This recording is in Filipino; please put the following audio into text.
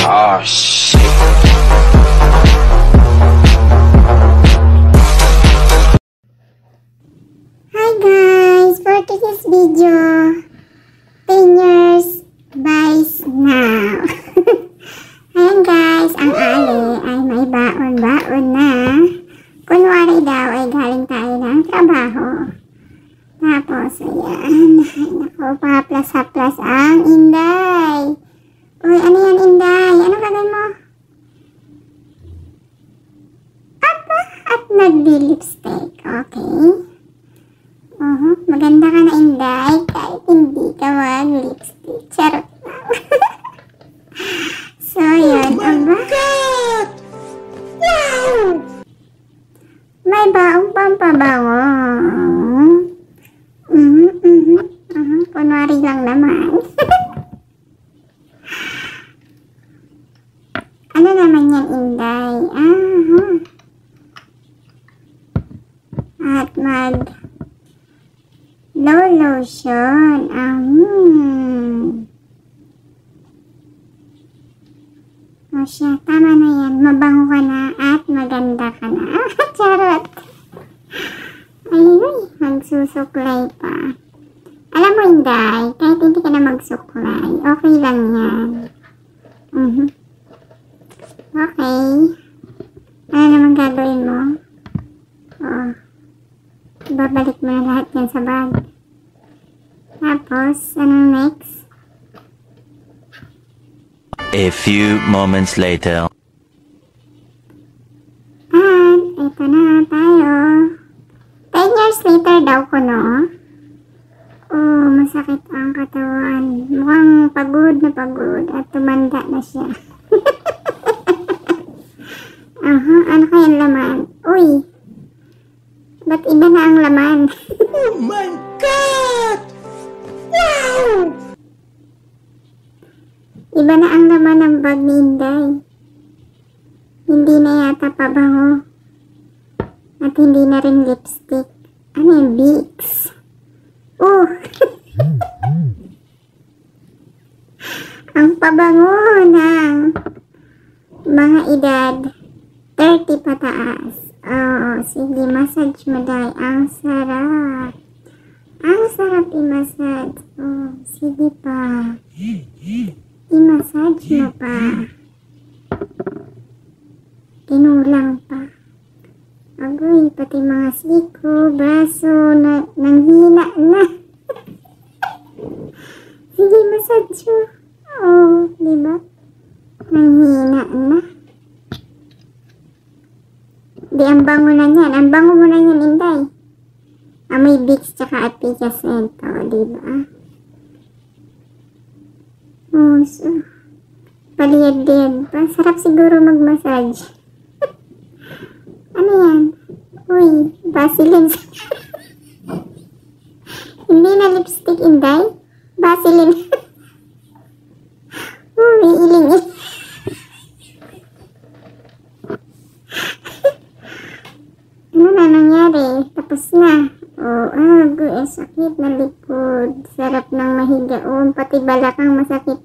Oh shit. Hi guys, for today's video, 10 years buys now. Ayan guys, ang Ali ay may baon-baon na. Kunwari daw ay galing tayo ng trabaho. Tapos, ayan. Naku, pa-plus-plus ang Inday. Uy, ano yan Inday? Ano gagawin mo? Apa? At nagdi-lipstick. Okay. Maganda ka na Inday. Kahit hindi ka mag-lipstick. Charot lang. So, yun. Oh my God! Wow! May baong pampabango. Kunwari lang naman. Ano naman yan, Inday? At low lotion. O siya, tama na yan. Mabango ka na at maganda ka na. Charot. Ay, magsusuklay pa. Alam mo, Inday, kahit hindi ka na magsuklay, okay lang yan. Okay. Ano naman gagawin mo? Babalik mo na lahat yan sa bag. Tapos, anong next? A few moments later. At, ito na tayo. 10 years later daw ko, no? Oh, masakit ang katawan. Mukhang pagod na pagod at tumanda na siya. Ano kayang laman? Uy! Ba't iba na ang laman? Oh my God! Wow! Iba na ang laman ng bag ni Inday. Hindi na yata pabango. At hindi na rin lipstick. Ano yung Vicks? Oh! Ang pabango ng mga edad 30 pataas. Oo, sige, massage mo dahil. Ang sarap. Ang sarap i-massage. Oh, sige pa. I-massage mo pa. Tinulang pa. Agoy, pati mga siko, braso, nanghina na. Sige, massage mo. Oh, diba? Nanghina na. Di, ang bango na yan. Ang bango mo na yan, Inday. May Vicks tsaka Apicacent. O, diba? Oh, so. Paliyad-liyad pa. Sarap siguro mag-massage. Ano yan? Uy, Vaseline. Hindi na lipstick, Inday. Vaseline. Uy, iling-iling. Ano na nangyari? Tapos na. Oh, sakit na likod. Sarap ng mahiga. Pati balakang masakit